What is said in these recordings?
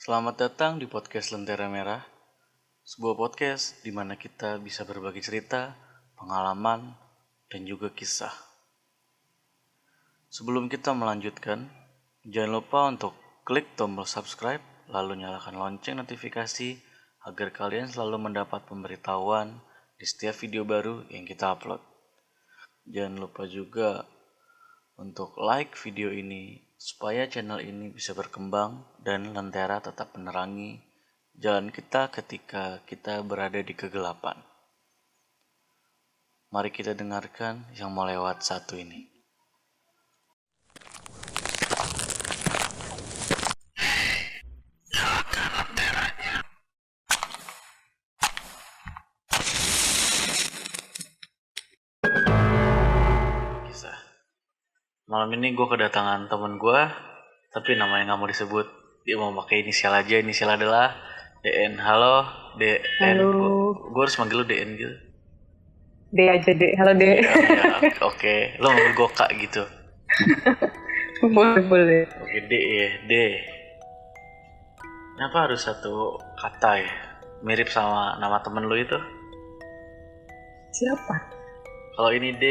Selamat datang di podcast Lentera Merah, sebuah podcast di mana kita bisa berbagi cerita, pengalaman, dan juga kisah. Sebelum kita melanjutkan, jangan lupa untuk klik tombol subscribe, lalu nyalakan lonceng notifikasi agar kalian selalu mendapat pemberitahuan di setiap video baru yang kita upload. Jangan lupa juga untuk like video ini supaya channel ini bisa berkembang dan Lentera tetap menerangi jalan kita ketika kita berada di kegelapan. Mari kita dengarkan yang mau lewat satu ini. Kisah. Malam ini gue kedatangan temen gue, tapi namanya nggak mau disebut. Dia mau pakai inisial aja. Inisial adalah DN. Halo, DN. Halo. Gue harus manggil lu DN gitu. D aja D. Halo D. Ya, oke. Lo manggil gue Kak gitu. Boleh. Oke, D ya, D. Kenapa harus satu kata ya? Mirip sama nama temen lu itu. Siapa? Kalau ini D,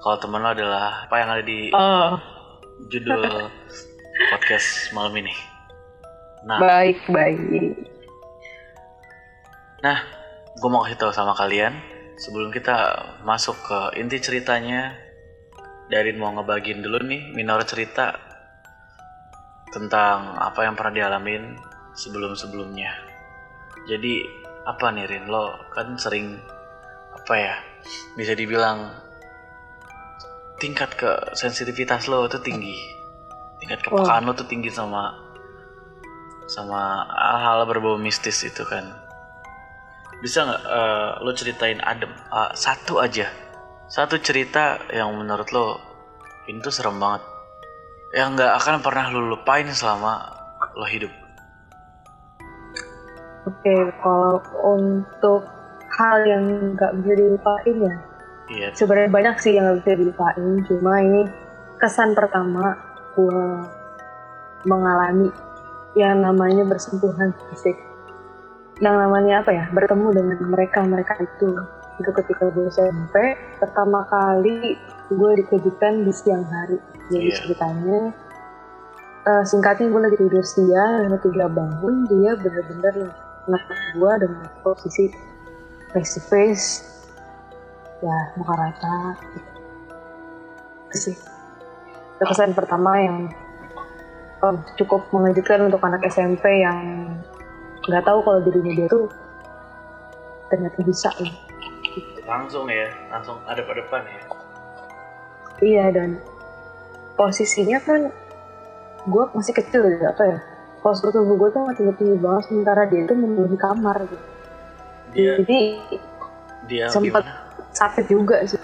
kalau temen lu adalah apa yang ada di judul podcast malam ini. Baik. Nah, gue mau kasih tahu sama kalian sebelum kita masuk ke inti ceritanya. Darin mau ngebagiin dulu nih minor cerita tentang apa yang pernah dialamin sebelum-sebelumnya. Jadi apa nih Rin, lo kan sering apa ya, bisa dibilang tingkat ke sensitivitas lo itu tinggi, tingkat kepekaan lo tuh tinggi sama hal-hal berbau mistis itu kan. Bisa nggak lo ceritain satu cerita yang menurut lo ini tuh serem banget, yang nggak akan pernah lo lupain selama lo hidup? Oke, kalau untuk hal yang nggak bisa dilupain ya, Iya. sebenarnya banyak sih yang nggak bisa dilupain. Cuma ini kesan pertama gue mengalami yang namanya bersentuhan fisik. Yang namanya apa ya? Bertemu dengan mereka itu ketika gue SMP pertama kali gue dikejutkan di siang hari. Jadi ceritanya singkatnya gue lagi tidur siang, tiga bangun, dia benar-benar ngetok gue dengan posisi face to face, ya muka rata gitu. Sih kesan pertama yang cukup mengejutkan untuk anak SMP yang nggak tahu kalau dirinya dia tuh ternyata bisa ya. Langsung ada pada depan ya. Iya, dan posisinya kan gue masih kecil ya, apa ya, postur tubuh gue tuh masih tinggi banget, sementara dia tuh memenuhi kamar gitu. Jadi dia sempat sakit juga sih.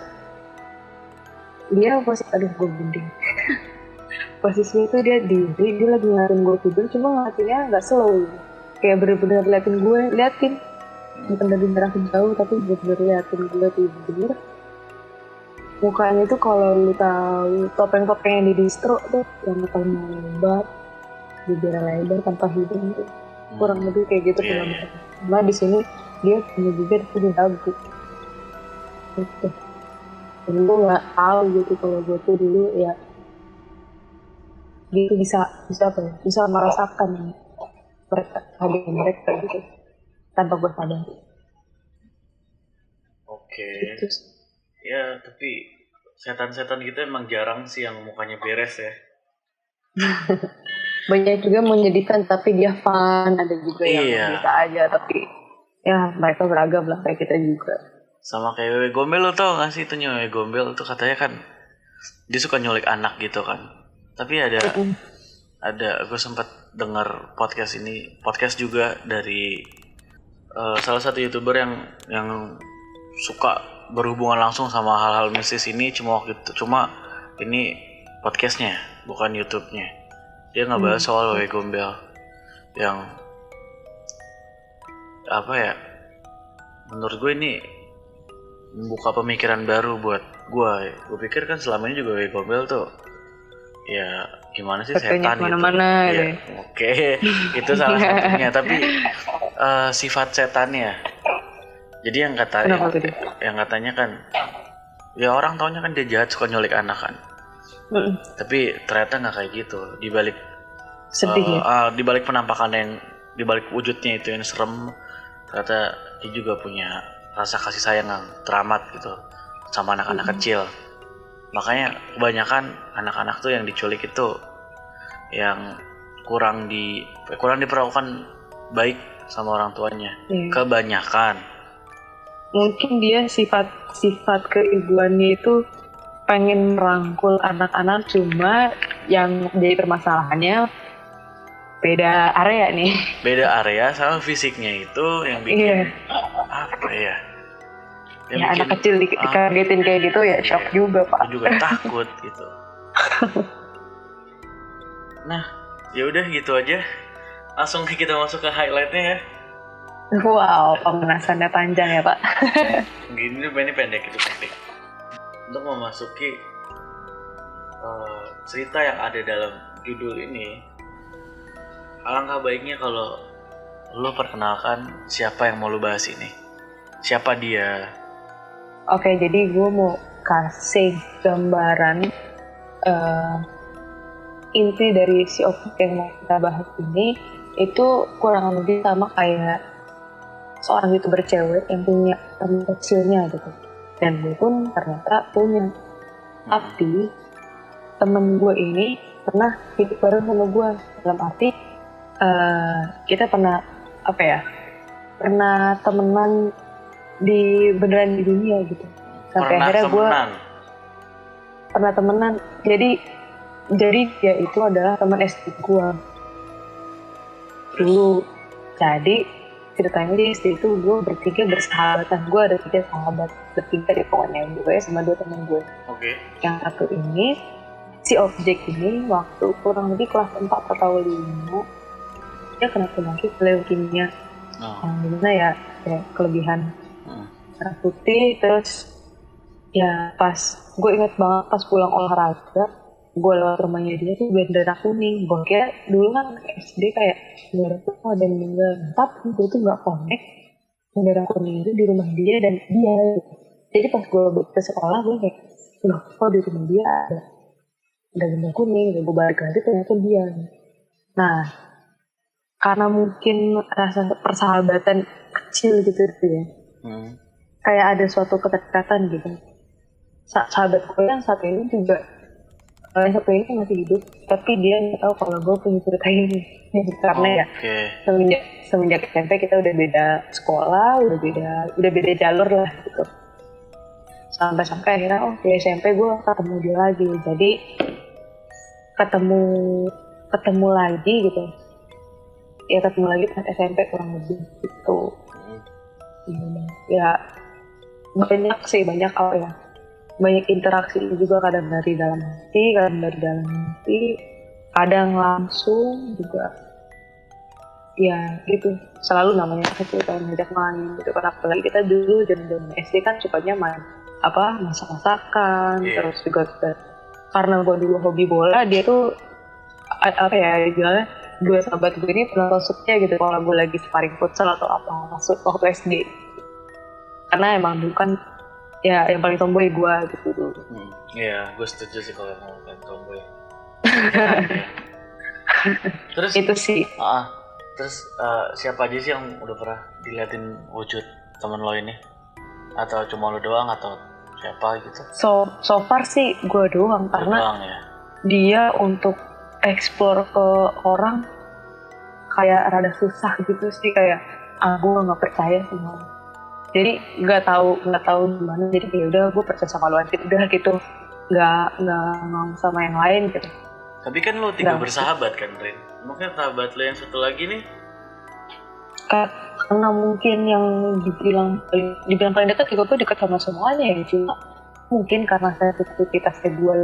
Dia aduh gue binding. Posisinya tuh dia lagi ngeliatin gue tidur, cuma ngeliatinnya nggak slow, kayak bener-bener liatin bukan dari jarak jauh, tapi bener-bener liatin gue tidur. Mukanya tuh kalau lu tahu topeng-topeng yang di distro tuh, yang matanya lebar, bibirnya lebar tanpa hidung tuh, kurang lebih kayak gitu filmnya. Cuma di sini dia punya bibir tapi dagu gitu. Dan gue nggak tahu gitu kalau gue tuh dulu ya gitu bisa apa ya, bisa merasakan mereka gitu tanpa gue sadar. Oke. Ya tapi setan-setan gitu emang jarang sih yang mukanya beres ya. Banyak juga menyedihkan tapi dia fun, ada juga yang biasa aja tapi ya mereka beragam lah kayak kita juga. Sama kayak Wewe Gombel, lo tau gak sih itu Wewe Gombel tuh katanya kan dia suka nyulik anak gitu kan. Tapi ada gue sempat dengar podcast juga dari salah satu YouTuber yang suka berhubungan langsung sama hal-hal mistis ini. Cuma ini podcastnya bukan YouTube-nya. Dia ngebahas soal Wewe Gombel yang apa ya, menurut gue ini membuka pemikiran baru buat gue. Gue pikir kan selama ini juga Wewe Gombel tuh ya gimana sih Fotonya setan kemana-mana gitu. deh. Ya, oke, itu salah satunya. Tapi sifat setannya. Jadi yang katanya kan, ya orang taunya kan dia jahat, suka nyulik anak kan. Tapi ternyata nggak kayak gitu. Di balik sedih ya. Di balik penampakan yang, di balik wujudnya itu yang serem, ternyata dia juga punya rasa kasih sayang yang teramat gitu sama anak-anak kecil. Makanya kebanyakan anak-anak tuh yang diculik itu yang kurang diperlakukan baik sama orang tuanya. Kebanyakan. Mungkin dia sifat keibuannya itu pengen merangkul anak-anak, cuma yang jadi permasalahannya beda area nih. Beda area sama fisiknya itu yang bikin apa ya? Yang ya bikin, anak kecil dikagetin kayak gitu ya shock juga Pak. Aku juga takut gitu. Nah, ya udah gitu aja. Langsung kita masuk ke highlightnya ya. Wow, pemanasannya panjang ya Pak. Gini ini pendek itu pendek. Untuk memasuki cerita yang ada dalam judul ini, alangkah baiknya kalau lo perkenalkan siapa yang mau lo bahas ini. Siapa dia? Oke, jadi gue mau kasih gambaran inti dari si objek yang mau kita bahas ini itu kurang lebih sama kayak seorang YouTuber cewek yang punya teman kecilnya gitu. Dan gue pun ternyata punya. Tapi temen gue ini pernah hidup bareng sama gue. Dalam arti kita pernah pernah temenan beneran di dunia gitu. Sampai akhirnya gue pernah temenan. Jadi dia itu adalah teman SD gue dulu. Jadi ceritanya di SD itu gue bertiga bersahabatan. Gue ada 3 sahabat, bertiga deh pokoknya, gue sama 2 teman gue. Yang satu ini, si objek ini waktu kurang lebih kelas 4 atau 5 dia kena penyakit leukemia. Yang dimana ya kelebihan darah putih. Terus ya pas gue ingat banget pas pulang olahraga, gue lewat rumahnya dia tuh bendera kuning. Gue kira dulu kan SD kayak bendera tuh ada yang meninggal, tapi gue tuh nggak connect bendera kuning itu di rumah dia dan dia. Jadi pas gue ke sekolah gue kayak, loh kok di rumah dia ada bendera kuning? Gue balik lagi ternyata dia. Nah, karena mungkin rasa persahabatan kecil gitu ya, kayak ada suatu kedekatan gitu. Sahabat gue yang satu ini juga, yang satu ini masih hidup, tapi dia nggak tahu kalau gue punya cerita ini. Karena ya semenjak SMP kita udah beda sekolah, udah beda jalur lah gitu. Sampai akhirnya di SMP gue ketemu dia lagi. Jadi ketemu lagi gitu. Ya ketemu lagi pas SMP kurang lebih gitu. Ya banyak interaksi juga, kadang dari dalam hati, kadang langsung juga. Ya gitu, selalu namanya kecil pengen ngajak main gitu kan. Apalagi kita dulu zaman SD kan sukanya main masak-masakan. Terus juga karena gue dulu hobi bola, dia tuh bilangnya 2 sahabat gue ini pernah masuknya gitu kalau gue lagi sparring futsal atau apa, masuk waktu SD. Karena emang dulu kan ya yang paling tomboy gue gitu dulu. Iya, gue setuju sih kalau yang paling tomboy. Terus itu sih. Terus siapa aja sih yang udah pernah diliatin wujud temen lo ini? Atau cuma lo doang atau siapa gitu? So far sih gue doang, karena ya? Dia untuk explore ke orang kayak rada susah gitu sih, kayak gue nggak percaya semua. Jadi nggak tahu gimana. Jadi ya udah gue percaya sama lo aja udah gitu, nggak mau sama yang lain gitu. Tapi kan lo 3 bersahabat kan, Rin? Mungkin sahabat lo yang satu lagi nih? Karena mungkin yang dibilang paling dekat juga gue dekat sama semuanya ya. Cuma mungkin karena sensitivitasnya gue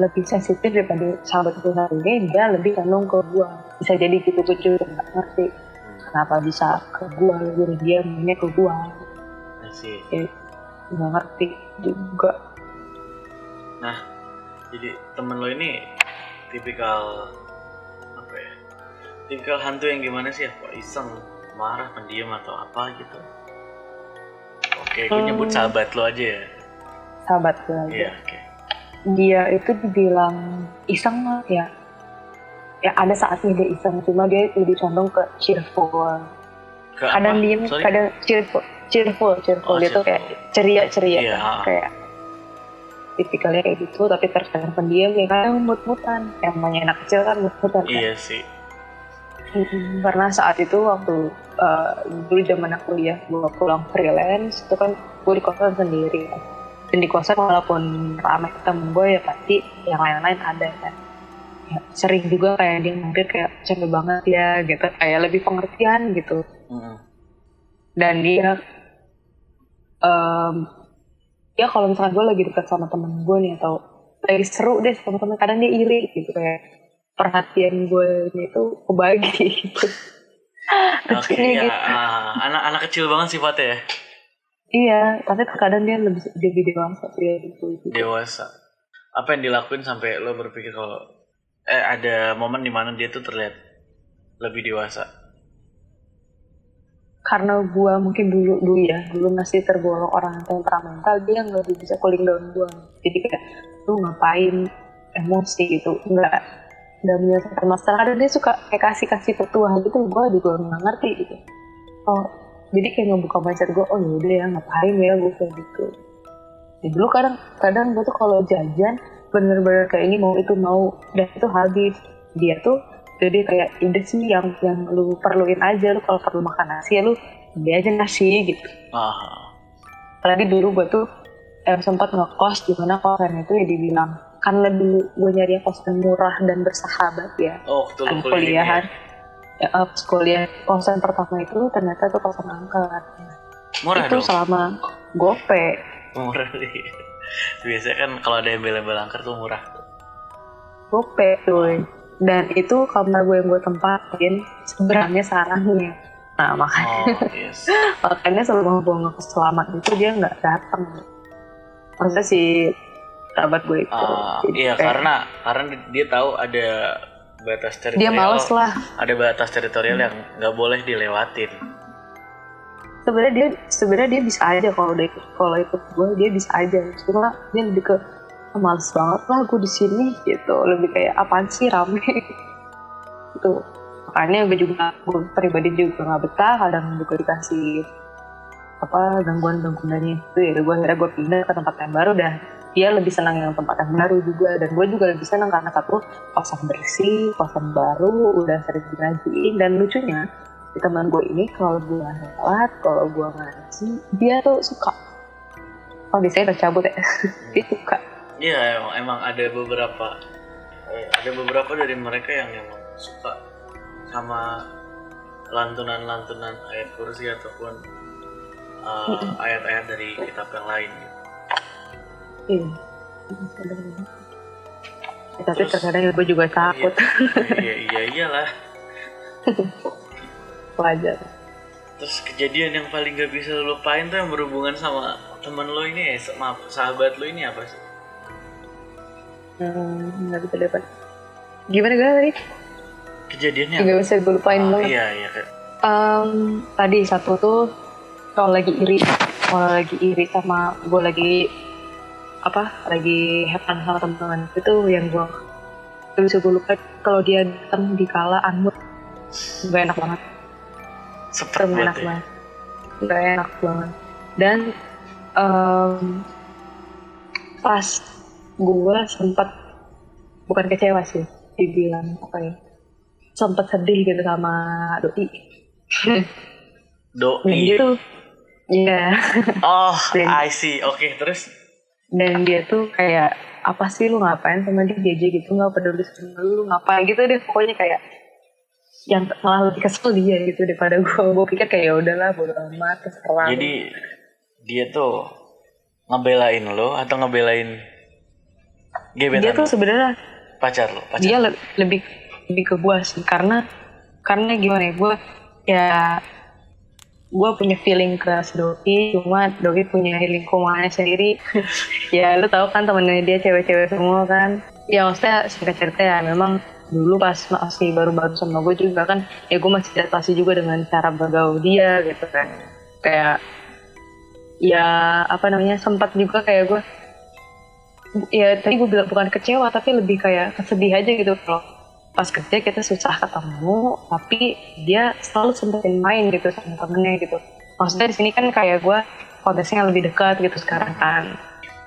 lebih sensitif daripada sahabat gue satu ini, dia lebih cenderung ke gue. Bisa jadi gitu, gue juga nggak ngerti kenapa bisa ke gue, jadi dia mainnya ke gue. Nggak ngerti juga. Nah, Jadi temen lo ini tipikal apa ya? Tipikal hantu yang gimana sih? Apa iseng, marah, pendiam atau apa gitu? Oke, gue nyebut sahabat lo aja ya. Sahabat gue aja. Iya, oke. Dia itu dibilang iseng lah ya. Ya ada saatnya dia iseng, cuma dia lebih condong ke cheerful. Ke Kadang apa? diem, Sorry? kadang cheerful. Oh, Dia tuh kayak ceria. Iya. Kayak tipikalnya kayak gitu, tapi terkadang pendiam ya kadang mut-mutan. Namanya anak kecil kan mut-mutan. Iya sih. Karena saat itu waktu dulu zaman aku kuliah, gue pulang freelance, itu kan gue di kosan sendiri kan. Dan di kosan walaupun ramai temen gue ya pasti yang lain-lain ada kan. Ya, sering juga kayak dia mampir kayak capek banget ya gitu, kayak lebih pengertian gitu. Dan dia ya kalau misalkan gue lagi dekat sama temen gue nih atau lagi seru deh sama temen, kadang dia iri gitu, kayak perhatian gue ini tuh kebagi gitu. Oke, ya, gitu. anak kecil banget sifatnya ya. Iya, tapi terkadang dia lebih dewasa dia gitu. Dewasa. Apa yang dilakuin sampai lo berpikir kalau ada momen dimana dia tuh terlihat lebih dewasa? Karena gue mungkin dulu masih tergolong orang yang temperamental, dia nggak lebih bisa cooling down gue. Jadi kayak lu ngapain emosi gitu, nggak menyelesaikan masalah. Kadang dia suka kayak kasih petuah gitu, gue juga nggak ngerti gitu. Oh, jadi kayak ngebuka mindset gue, oh yaudah ya ngapain ya gue kayak gitu. Jadi dulu kadang gue tuh kalau jajan bener-bener kayak ini mau dan itu habis. Dia tuh jadi kayak udah sih yang lu perluin aja, lu kalau perlu makan nasi ya lu beli aja nasi gitu. Apalagi dulu gue tuh sempat ngekos di mana kosan itu ya dibilang, karena dulu gue nyari kosan murah dan bersahabat ya. Waktu kuliahan ya, kuliah kosan pertama itu ternyata tuh kosan angker. Murah itu dong? Selama gope. Murah nih. Biasanya kan kalau ada embel-embel angker tuh murah. Gope tuh. Dan itu kamar gue yang gue tempatin sebenarnya sarangnya. Nah makanya selama gue ngekos selamat itu dia nggak datang. Maksudnya si sahabat gue itu. Iya, karena dia tahu ada batas teritorial. Dia males lah. Ada batas teritorial yang nggak boleh dilewatin. Sebenarnya dia bisa aja kalau ikut gue, dia bisa aja. Cuma dia lebih ke males banget lah gue di sini gitu, lebih kayak apaan sih rame gitu. Makanya gue pribadi juga nggak betah, kadang juga dikasih gangguan itu ya akhirnya gue pindah ke tempat yang baru. Dan dia lebih senang yang tempat yang baru juga, dan gue juga lebih senang karena satu, kosan bersih, kosan baru, udah sering dirajiin. Dan lucunya di teman gue ini kalau gue sholat, kalau gue ngaji, dia tuh suka. Biasanya tercabut ya. Dia suka. Iya, emang ada beberapa dari mereka yang emang suka sama lantunan ayat kursi ataupun ayat-ayat dari kitab yang lain gitu. Iya. Tapi terkadang gue juga takut. Iyalah. Wajar. Terus kejadian yang paling gak bisa lo lupain tuh yang berhubungan sama temen lo ini sahabat lo ini apa sih? Nggak bisa dapat. Gimana tadi? Kejadiannya nggak bisa gue lupain banget. Iya. Tadi satu tuh kalau lagi iri sama gue lagi have fun sama teman-teman, itu yang gue bisa gue lupa. Kalau dia datang di kala unmood, nggak enak banget. Nggak enak banget. Dan pas gue sempat bukan kecewa sih, dibilang sempat sedih gitu sama doi. Gitu. Iya. I see. Oke, terus? Dan dia tuh kayak, apa sih lu ngapain sama dia aja gitu, nggak peduli sama lu ngapain gitu deh, pokoknya kayak yang malah lebih kesel dia gitu daripada gue pikir kayak ya udahlah bodo amat, terserah. Jadi dia tuh ngebelain lo atau ngebelain gebetan? Dia tuh sebenarnya pacar lo. Dia lebih ke gue sih, karena gimana ya, gue ya gue punya feeling ke si Doi, cuma Doi punya lingkungannya sendiri. Ya lu tahu kan temennya dia cewek-cewek semua kan. Ya maksudnya singkat cerita ya memang dulu pas masih baru-baru sama gue juga kan, ya gue masih adaptasi juga dengan cara bergaul dia gitu kan. Kayak ya apa namanya, sempat juga kayak gue, ya tadi gue bilang bukan kecewa tapi lebih kayak kesedih aja gitu loh. Pas kerja kita susah ketemu, tapi dia selalu sempetin main gitu sama temennya gitu. Maksudnya di sini kan kayak gue konteksnya lebih dekat gitu sekarang kan.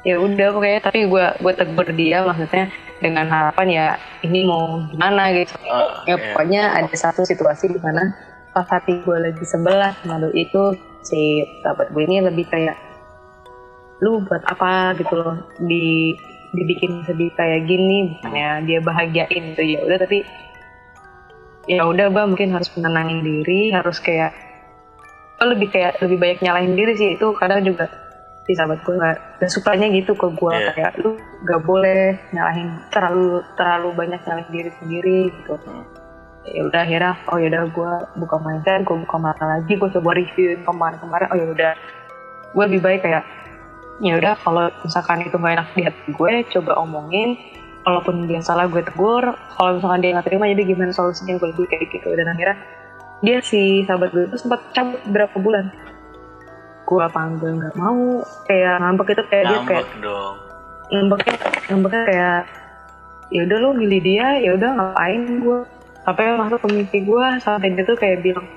Ya udah pokoknya, tapi gue tegur dia maksudnya dengan harapan ya ini mau gimana gitu. Ya pokoknya ada satu situasi di mana pas hati gue lagi sebelah sama Doi itu, si sahabat gue ini lebih kayak, lu buat apa gitu loh dibikin sedih kayak gini, bukannya dia bahagiain gitu. Ya udah, tapi ya udah gue mungkin harus menenangin diri, harus kayak lebih banyak nyalahin diri sih. Itu kadang juga si sahabat gue nggak sukanya gitu ke gue, kayak lu nggak boleh nyalahin terlalu banyak nyalahin diri sendiri gitu. Ya udah akhirnya ya udah gue buka mindset, gue buka mata lagi, gue coba reviewin kemarin. Ya udah, gue lebih baik kayak ya udah kalau misalkan itu nggak enak di hati gue, coba omongin. Kalaupun dia salah gue tegur, kalau misalkan dia nggak terima jadi gimana solusinya, gue lebih kayak gitu. Dan akhirnya dia, si sahabat gue itu sempat cabut berapa bulan. Gue panggil nggak mau, kayak ngambek itu, kayak dia kayak dong. ngambeknya kayak ya udah lu milih dia, ya udah ngapain gue, sampai masuk ke mimpi gue sampai dia tuh kayak bilang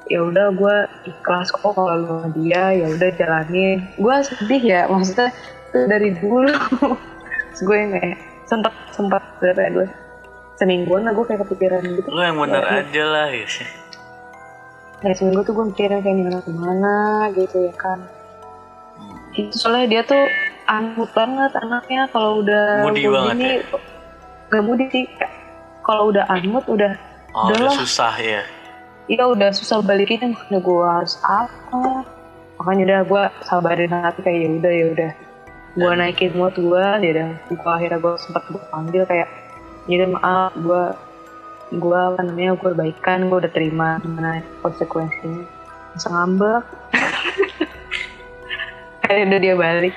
ya udah gue ikhlas kok kalau lu sama dia, ya udah jalanin. Gue sedih ya, maksudnya itu dari dulu. Terus gue kayak sempat berapa ya, gue semingguan lah gue kayak kepikiran gitu. Lu yang bener aja lah gitu. Ya seminggu tuh gue mikirin kayak gimana gitu ya kan. Itu soalnya dia tuh anut banget anaknya, kalau udah mudi banget gini, ya? gak mudi sih, kalau udah anut udah udah susah ya. Iya udah susah balikinnya, makanya gue harus apa, makanya udah gue sabarin hati kayak ya udah gue naikin mood gue. Ya udah gue akhirnya gue sempat gue panggil kayak jadi maaf, gue apa namanya, gue baikan, gue udah terima gimana konsekuensinya, bisa ngambek. Kayak udah dia balik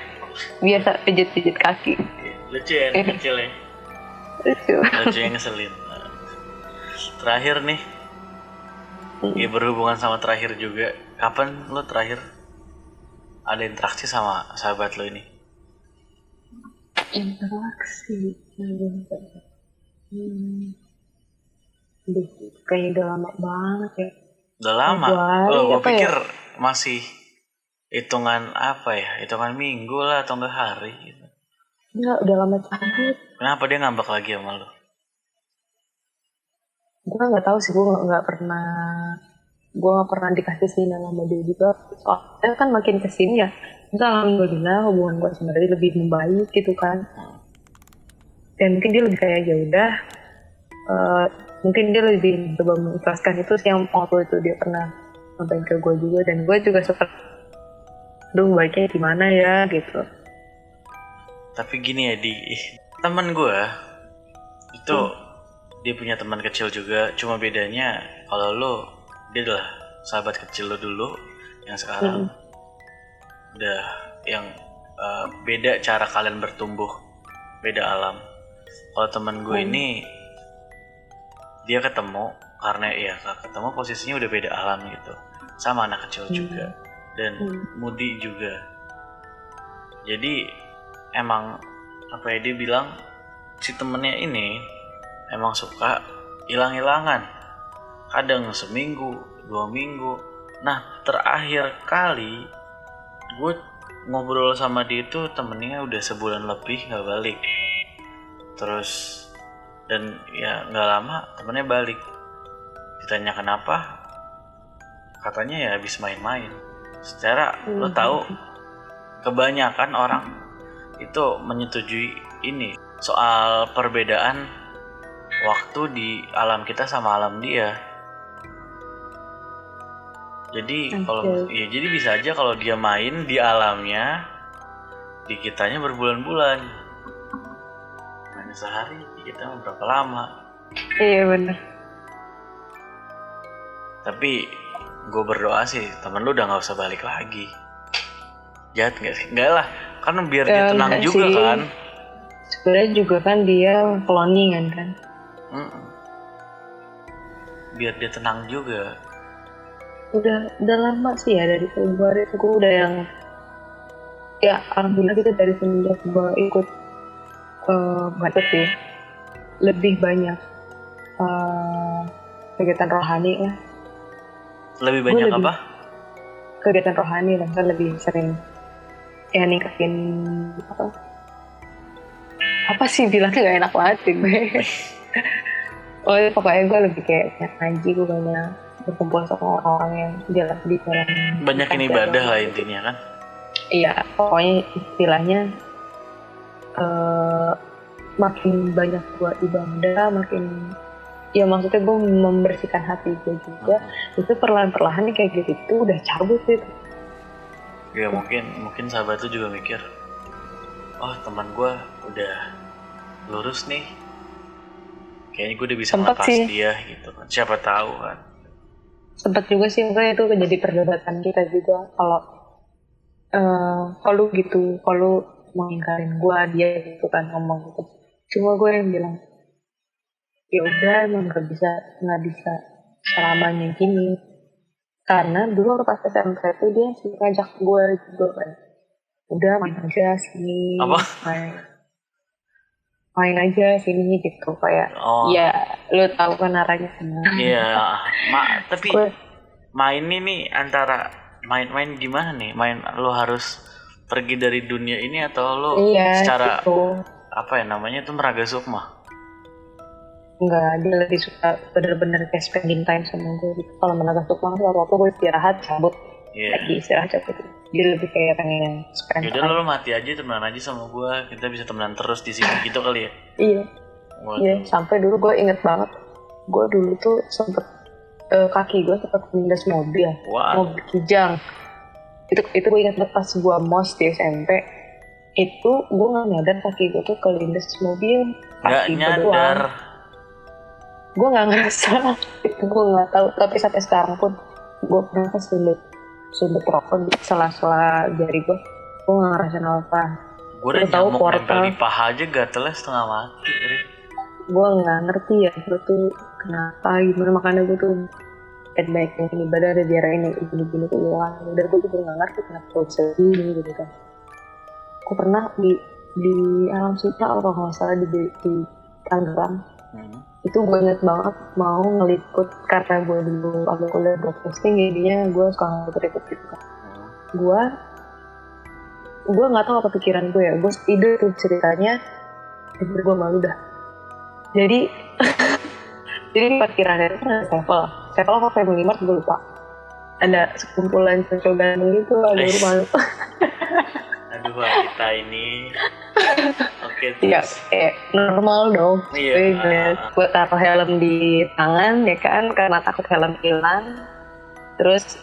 biasa pijit kaki. Lucu ya, kecil ya. Lucu yang ngeselin. Terakhir nih, ya berhubungan sama terakhir juga. Kapan lo terakhir ada interaksi sama sahabat lo ini? Interaksi? Kayaknya udah lama banget ya. Udah lama? Gue pikir masih hitungan apa ya? Hitungan minggu lah atau enggak hari gitu. Enggak, udah lama banget. Kenapa dia ngambek lagi sama lo? Gue nggak tahu sih, gue nggak pernah dikasih sinyal sama dia juga. Soalnya kan makin kesini ya, alhamdulillah hubungan gue sebenarnya lebih membaik gitu kan. Dan mungkin dia lebih kayak ya udah, mungkin dia lebih coba mengikhlaskan itu sih, yang waktu itu dia pernah sampaikan ke gue juga. Dan gue juga sempat, aduh baiknya gimana ya gitu. Tapi gini ya, teman gue itu dia punya teman kecil juga, cuma bedanya kalau dia adalah sahabat kecil lo dulu, yang sekarang udah yang beda cara kalian bertumbuh, beda alam. Kalau teman gue ini dia ketemu karena ketemu posisinya udah beda alam gitu, sama anak kecil juga dan mudi juga. Jadi emang apa ya, dia bilang si temennya ini emang suka hilang-hilangan, kadang seminggu, 2 minggu. Nah terakhir kali gue ngobrol sama dia itu temennya udah sebulan lebih gak balik. Terus dan ya gak lama temennya balik. Ditanya kenapa, katanya ya habis main-main. Secara lo tahu, kebanyakan orang itu menyetujui ini soal perbedaan waktu di alam kita sama alam dia. Jadi jadi bisa aja kalau dia main di alamnya, di kitanya berbulan-bulan. Main sehari, di kita berapa lama? Iya benar. Tapi gue berdoa sih temen lu udah nggak usah balik lagi. Jahat nggak sih? Nggak lah, kan biar dia tenang juga sih. kan. Sebenarnya juga kan dia cloningan kan. Biar dia tenang juga. Udah lama sih ya, dari Februari itu gue udah yang ya alhamdulillah gitu, dari semenjak gue ikut bukan sih, lebih banyak kegiatan rohani lah. Lebih banyak apa? Kegiatan rohani lah, kan lebih sering ya ningkatin apa sih bilangnya, gak enak banget sih gue. Pokoknya gue lebih kayak ngaji, gue banyak berkumpul sama orang-orang yang jalan di jalan. Banyakin ibadah lah intinya kan. Iya, pokoknya istilahnya makin banyak gue ibadah, makin ya maksudnya gue membersihkan hati gue juga. Itu perlahan-perlahan kayak gitu udah cabut gitu. Ya mungkin sahabat tuh juga mikir, oh teman gue udah lurus nih, kayaknya gue udah bisa ngelepas dia gitu kan, siapa tahu kan. Sempet juga sih, makanya itu jadi perdebatan kita juga, kalau gitu, kalau mau ingkarin gue, dia gitu kan ngomong gitu. Cuma gue yang bilang, ya udah emang nggak bisa selamanya gini. Karena dulu pas SMP itu dia sih ngajak gue juga kan, udah main aja sini, main aja sini gitu, kayak ya lu tahu kan arahnya kemana. Iya, tapi main ini antara main gimana nih? Main lo harus pergi dari dunia ini atau lo secara gitu. Apa ya namanya itu meraga sukma? Enggak, dia lebih suka bener-bener kayak spending time sama gue gitu. Kalau meraga sukma waktu gue istirahat cabut, lagi istirahat cabut. Dia lebih kayak pengen spend time. Yaudah lo mati aja, temenan aja sama gue, kita bisa temenan terus di sini gitu kali ya? Iya. Iya, sampai dulu gue inget banget, gue dulu tuh sempet kaki gue sempat kelindas mobil, mobil kijang. Itu gue inget banget pas gue mos di SMP. Itu gue nggak nyadar kaki gue tuh kelindas mobil. Nggak nyadar. Gue nggak ngerasa, itu gue nggak tahu. Tapi sampai sekarang pun gue pernah kesulit rokok di sela-sela jari gue nggak ngerasain apa. Gue udah nyamuk nempel di paha aja gatelnya setengah mati. Gue nggak ngerti ya gue tuh kenapa, gimana, makanya gue tuh baik yang ibadah ada biar ini gini tuh hilang. Dan gue juga nggak ngerti kenapa gue bisa gini gitu kan. Gue pernah di alam sutra kalau nggak salah di Tangerang. Itu gue inget banget mau ngeliput, karena gue dulu aku kuliah broadcasting, jadinya gue suka ngeliput gitu kan. Gue nggak tahu apa pikiran gue ya, gue ide tuh ceritanya, gue malu dah. Jadi parkirannya itu ada sevel apa Family Mart gue lupa. Ada sekumpulan cowok ganteng gitu, ada malu. Aduh kita ini. Oke, ya normal dong. Iya. Gue taruh helm di tangan ya kan, karena takut helm hilang. Terus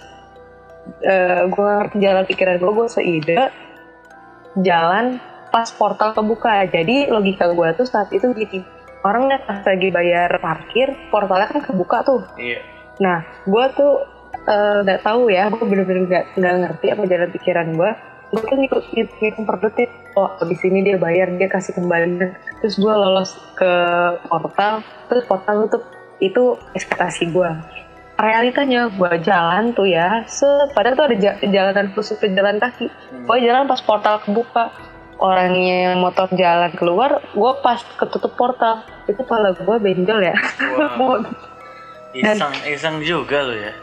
gue ngerti jalan pikiran gue seide jalan pas portal kebuka. Jadi logika gue tuh saat itu gini, orang pas lagi bayar parkir portalnya kan kebuka tuh. Iya. Nah gue tuh nggak tahu ya, gue bener-bener nggak ngerti apa jalan pikiran gue. Gue tuh ngikut per detik, abis ini dia bayar, dia kasih kembalian. Terus gue lolos ke portal, terus portal itu ekspektasi gue. Realitanya gue jalan tuh ya, padahal tuh ada jalanan khusus pejalan kaki. Gue jalan pas portal kebuka, orangnya yang motor jalan keluar, gue pas ketutup portal. Itu kepala gue benjol ya. Wow. Iseng juga lo ya.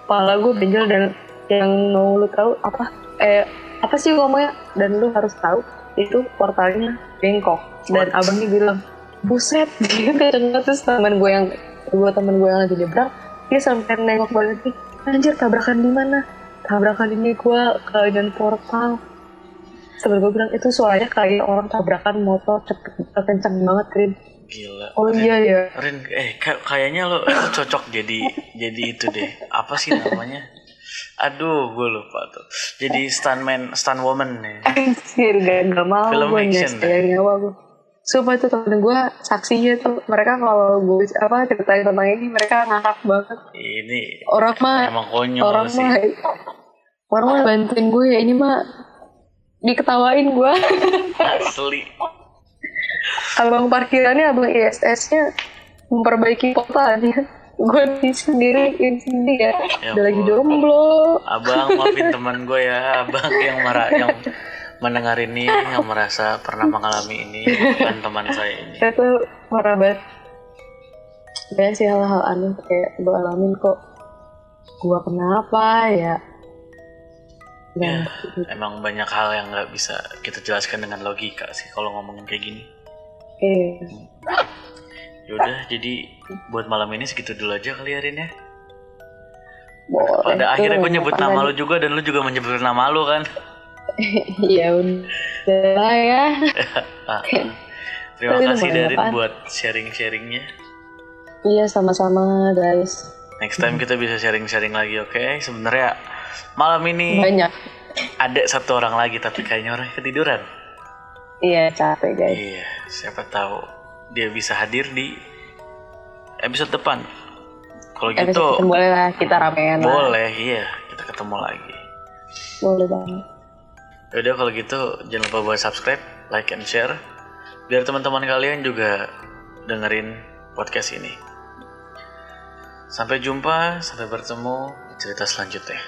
Kepala gue benjol, dan yang mau lu tahu apa sih ngomongnya, dan lu harus tahu itu portalnya bengkok. Dan abangnya bilang, buset, dia kenceng banget. Terus temen gue yang lagi nyebrang, dia sampai nengok banget nih, anjir tabrakan di mana? Tabrakan ini gue ke jalan portal. Sampai gue bilang, itu suaranya kayak orang tabrakan motor cepet, kenceng banget, Rin. Gila. Oh iya ya. Rin, kayaknya lo cocok jadi itu deh. Apa sih namanya? Aduh, gue lupa tuh. Jadi stunt woman nih. Anjir, gak mau film gue action nyawa gue. Sumpah tuh temen gue saksinya tuh, mereka kalau gue ceritain tentang ini mereka ngakak banget. Ini Orang mah emang konyol sih. Orang mah bantuin gue ya, ini mah diketawain gue. Asli. Abang parkirannya, abang ISS-nya memperbaiki kota dia. Gue sendiriin sendiri ya. Udah lagi jomblo. Abang maafin teman gue ya, abang yang mendengar ini, yang merasa pernah mengalami ini, bukan teman saya ini. Saya tuh marah banget. Banyak sih hal-hal aneh kayak gue alamin kok. Gue kenapa ya? Ya, emang banyak hal yang nggak bisa kita jelaskan dengan logika sih kalau ngomongin kayak gini. Yaudah, jadi buat malam ini segitu dulu aja kali ya, Rin ya. Pada akhirnya gue nyebut nama lu juga dan lu juga menyebut nama lu kan. Ya udah ya. Terima kasih Darin buat sharing-sharingnya. Iya, sama-sama guys. Next time kita bisa sharing-sharing lagi, oke? Sebenarnya malam ini banyak. Ada satu orang lagi tapi kayaknya orang ketiduran. Iya, capek guys. Iya, siapa tahu dia bisa hadir di episode depan. Kalau gitu boleh lah kita ramean. Boleh, iya, kita ketemu lagi. Boleh banget. Yaudah kalau gitu jangan lupa buat subscribe, like, and share biar teman-teman kalian juga dengerin podcast ini. Sampai jumpa, sampai bertemu di cerita selanjutnya.